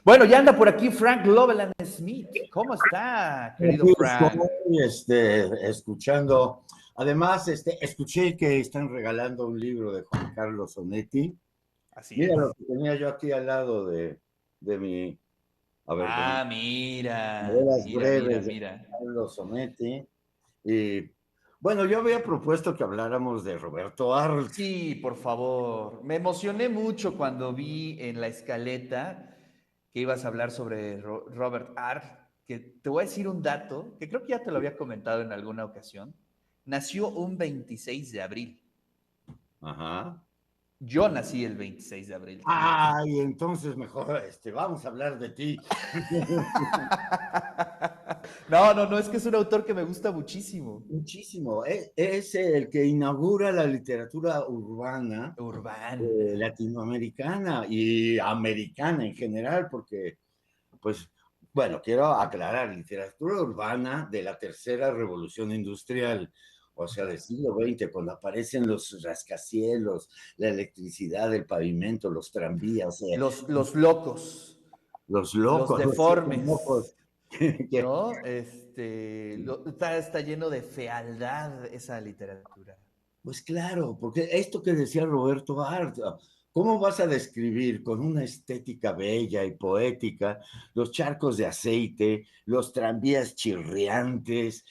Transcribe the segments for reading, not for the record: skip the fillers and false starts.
Bueno, ya anda por aquí Frank Loveland Smith. ¿Cómo está, querido Aquí Frank? estoy, escuchando. Además, escuché que están regalando un libro de Juan Carlos Onetti. Así Mira es. lo que tenía yo aquí al lado de mi, a ver, de mis Ah, mira, novelas mira, mira, breves de mira. Juan Carlos Onetti. Y bueno, yo había propuesto que habláramos de Roberto Arlt. Sí, por favor. Me emocioné mucho cuando vi en la escaleta que ibas a hablar sobre Robert Art, que te voy a decir un dato que creo que ya te lo había comentado en alguna ocasión. Nació un 26 de abril. Ajá. Yo nací el 26 de abril también. Ay, entonces mejor, vamos a hablar de ti. No, no, no, es que es un autor que me gusta muchísimo. Muchísimo. Es el que inaugura la literatura urbana Urbana. latinoamericana y americana en general, porque, pues, bueno, quiero aclarar, literatura urbana de la tercera revolución industrial, o sea, del siglo XX, cuando aparecen los rascacielos, la electricidad, el pavimento, los tranvías, Los locos, los los locos, los siete locos. deformes, ¿no? Está lleno de fealdad esa literatura. Pues claro, porque esto que decía Roberto Art, ¿cómo vas a describir con una estética bella y poética los charcos de aceite, los tranvías chirriantes,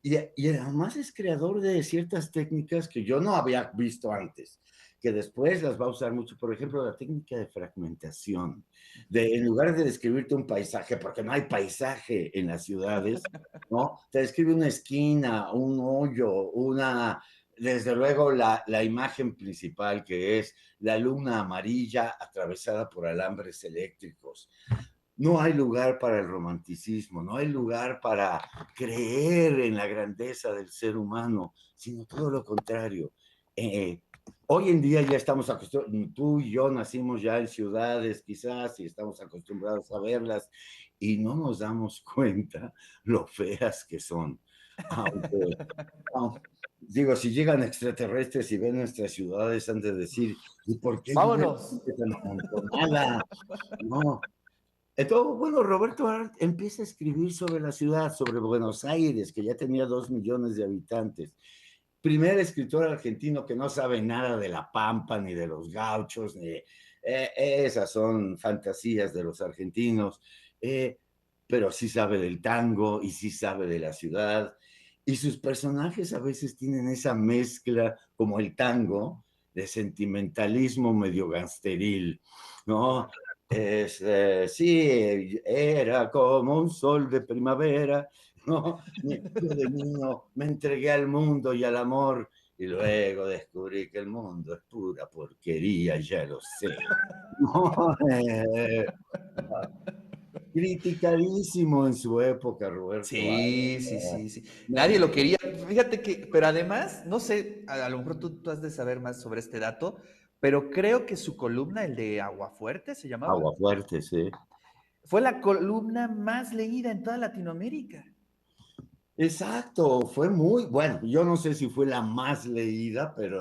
y además es creador de ciertas técnicas que yo no había visto antes, que después las va a usar mucho, por ejemplo, la técnica de fragmentación, en lugar de describirte un paisaje, porque no hay paisaje en las ciudades, ¿no? Te describe una esquina, un hoyo, desde luego la imagen principal que es la luna amarilla atravesada por alambres eléctricos. No hay lugar para el romanticismo, no hay lugar para creer en la grandeza del ser humano, sino todo lo contrario. Eh, Hoy en día ya estamos acostumbrados, tú y yo nacimos ya en ciudades quizás y estamos acostumbrados a verlas y no nos damos cuenta lo feas que son. Aunque, aunque, digo, si llegan extraterrestres y ven nuestras ciudades, han de decir, ¿y por qué vive la Vámonos. gente tan amontonada? No, entonces, bueno, Roberto Arlt empieza a escribir sobre la ciudad, sobre Buenos Aires, que ya tenía 2 millones de habitantes. Primer escritor argentino que no sabe nada de la Pampa, ni de los gauchos, esas son fantasías de los argentinos, eh, pero sí sabe del tango y sí sabe de la ciudad. Y sus personajes a veces tienen esa mezcla, como el tango, de sentimentalismo medio gangsteril, ¿no? Sí, era como un sol de primavera, ¿no? Yo de niño me entregué al mundo y al amor y luego descubrí que el mundo es pura porquería, ya lo sé. No, criticadísimo en su época, Roberto. Sí, sí, sí, sí. No, Nadie lo quería. Fíjate que, pero además, no sé, a lo mejor tú has de saber más sobre este dato, pero creo que su columna, el de Aguafuerte, se llamaba, agua fuerte, sí. fue la columna más leída en toda Latinoamérica. Exacto, fue muy, bueno, yo no sé si fue la más leída, pero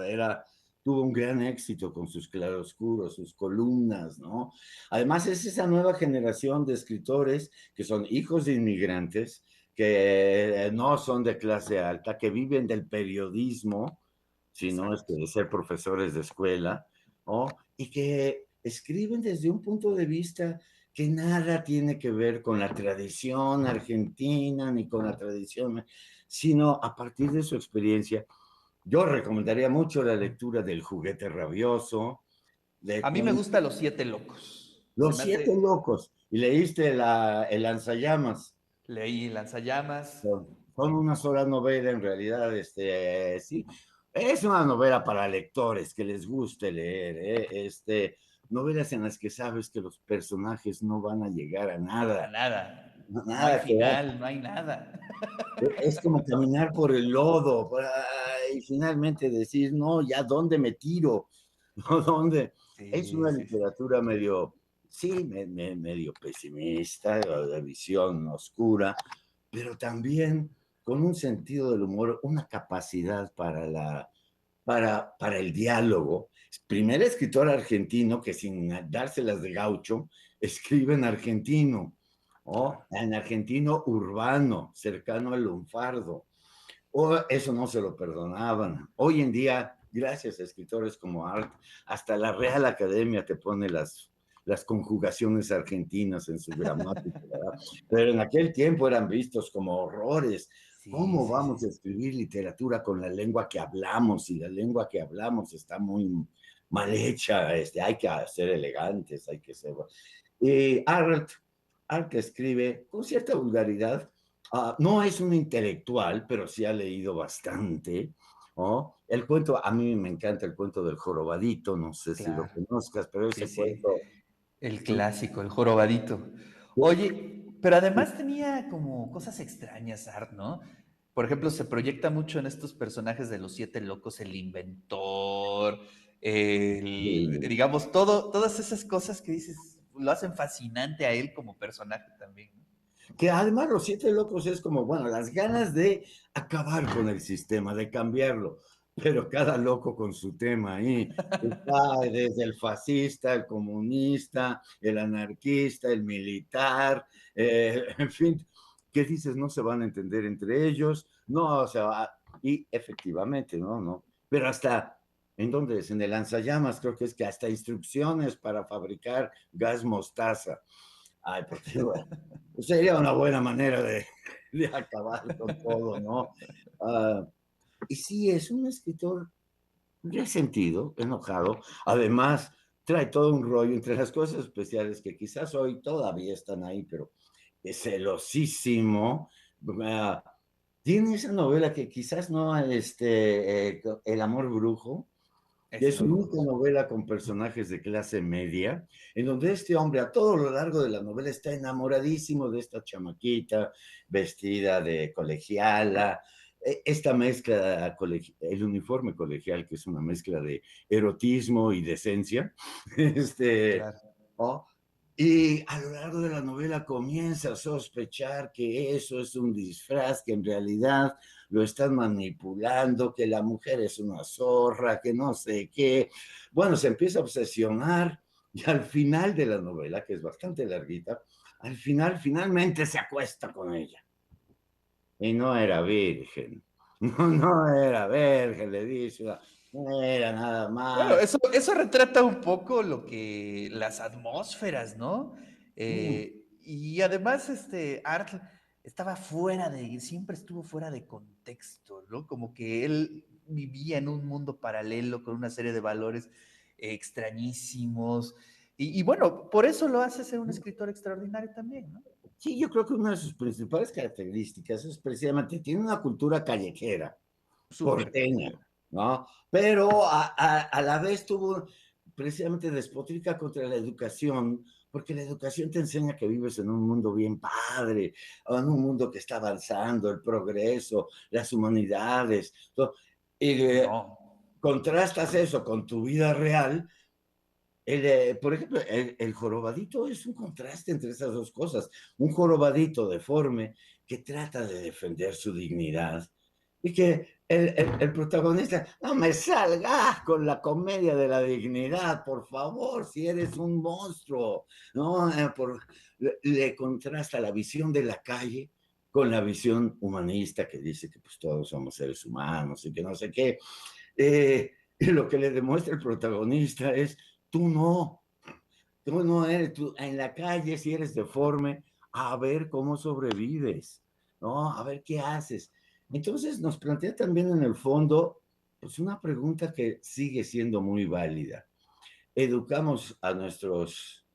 tuvo un gran éxito con sus claroscuros, sus columnas, ¿no? Además es esa nueva generación de escritores que son hijos de inmigrantes, que no son de clase alta, que viven del periodismo, si no es que Exacto. de ser profesores de escuela, ¿no? Y que escriben desde un punto de vista que nada tiene que ver con la tradición argentina ni con la tradición, sino a partir de su experiencia. Yo recomendaría mucho la lectura del Juguete Rabioso, de A mí me gusta Los Siete Locos. Se Los me Siete hace, Locos, y leíste el Lanzallamas. leí Lanzallamas. Son una sola novela, en realidad, sí, es una novela para lectores que les guste leer, novelas en las que sabes que los personajes no van a llegar a A nada, nada. No hay nada que dar. final, no hay nada. Es como caminar por el lodo y finalmente decir, no, ya dónde me tiro, no, dónde. Es Sí, una sí, sí. literatura medio, sí, medio pesimista, de visión oscura, pero también con un sentido del humor, una capacidad para el diálogo. Primer escritor argentino que sin dárselas de gaucho escribe en argentino, o en argentino urbano, cercano al lunfardo. O eso no se lo perdonaban. Hoy en día, gracias a escritores como Art, hasta la Real Academia te pone las conjugaciones argentinas en su gramática, ¿verdad? Pero en aquel tiempo eran vistos como horrores. Sí, ¿Cómo sí, vamos a sí. escribir literatura con la lengua que hablamos? Y la lengua que hablamos está muy mal hecha, hay que ser elegantes, hay que ser... Art escribe con cierta vulgaridad. No es un intelectual, pero sí ha leído bastante. ¿No? El cuento, a mí me encanta el cuento del jorobadito, no sé si lo Claro. conozcas, pero Sí, ese sí. cuento... El clásico, el jorobadito. Oye, pero además tenía como cosas extrañas, Art, ¿no? Por ejemplo, se proyecta mucho en estos personajes de los siete locos, el inventor, digamos, todas esas cosas que dices, lo hacen fascinante a él como personaje también, ¿no? Que además los siete locos es como, bueno, las ganas de acabar con el sistema, de cambiarlo, pero cada loco con su tema ahí. Está desde el fascista, el comunista, el anarquista, el militar, en fin, ¿qué dices? No se van a entender entre ellos, no, o sea, y efectivamente, no, no, pero hasta, ¿en dónde es? En el lanzallamas, creo que es que hasta instrucciones para fabricar gas mostaza. Ay, porque bueno, sería una buena manera de acabar con todo, ¿no? Uh, y sí, es un escritor resentido, enojado. Además, trae todo un rollo entre las cosas especiales que quizás hoy todavía están ahí, pero es celosísimo. Uh, tiene esa novela que quizás no, El amor brujo, que Ese es no lo una conozco. novela con personajes de clase media, en donde este hombre a todo lo largo de la novela está enamoradísimo de esta chamaquita vestida de colegiala, esta mezcla, el uniforme colegial, que es una mezcla de erotismo y decencia, este, Claro. ¿no? Y a lo largo de la novela comienza a sospechar que eso es un disfraz, que en realidad lo están manipulando, que la mujer es una zorra, que no sé qué. Bueno, se empieza a obsesionar y al final de la novela, que es bastante larguita, al final finalmente se acuesta con ella. Y no era virgen. No, no era virgen, le dice. No era nada Bueno, más. eso retrata un poco lo que las atmósferas, ¿no? Y además, Art estaba fuera siempre estuvo fuera de contexto, ¿no? Como que él vivía en un mundo paralelo con una serie de valores extrañísimos. Y bueno, por eso lo hace ser un escritor extraordinario también, ¿no? Sí, yo creo que una de sus principales características es precisamente, tiene una cultura callejera, Súper porteña, callejero. ¿no? Pero a la vez tuvo precisamente despotrica contra la educación, porque la educación te enseña que vives en un mundo bien padre, en un mundo que está avanzando, el progreso, las humanidades, todo. Y No. contrastas eso con tu vida real. Por ejemplo, el jorobadito es un contraste entre esas dos cosas. Un jorobadito deforme que trata de defender su dignidad y que el protagonista, no me salgas con la comedia de la dignidad, por favor, si eres un monstruo, ¿no? Le contrasta la visión de la calle con la visión humanista que dice que pues todos somos seres humanos y que no sé qué. Y lo que le demuestra el protagonista es, tú no, tú no eres, tú en la calle si eres deforme, a ver cómo sobrevives, ¿no? A ver qué haces. Entonces nos plantea también en el fondo, pues una pregunta que sigue siendo muy válida. ¿Educamos a nuestros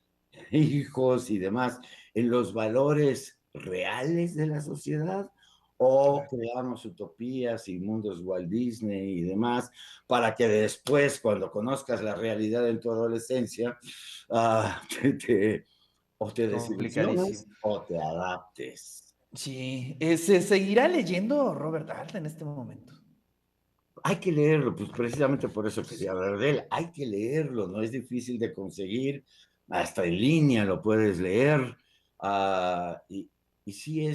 hijos y demás en los valores reales de la sociedad o Claro. creamos utopías y mundos Walt Disney y demás para que después, cuando conozcas la realidad en tu adolescencia, o te Complicadísimo. desilusiones o te adaptes? Sí, ¿se seguirá leyendo Robert Art en este momento? Hay que leerlo, pues precisamente por eso quería hablar de él. Hay que leerlo, no es difícil de conseguir, hasta en línea lo puedes leer. Y sí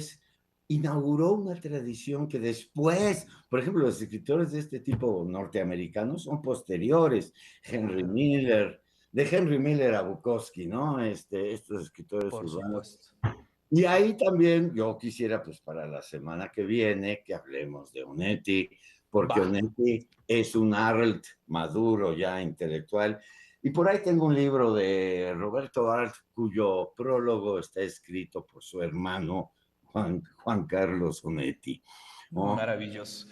inauguró una tradición que después, por ejemplo, los escritores de este tipo norteamericanos son posteriores. Henry Claro. Miller. de Henry Miller a Bukowski, ¿no? Estos escritores Por urbanos. supuesto. Y ahí también yo quisiera, pues para la semana que viene, que hablemos de Onetti, porque Va. Onetti es un Arlt maduro ya intelectual. Y por ahí tengo un libro de Roberto Arlt, cuyo prólogo está escrito por su hermano Juan Carlos Onetti, ¿no? Maravilloso.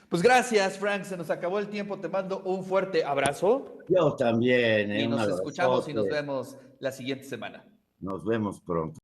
Pues gracias, Frank. Se nos acabó el tiempo. Te mando un fuerte abrazo Yo también, y un nos escuchamos y nos abrazote. vemos la siguiente semana. Nos vemos pronto.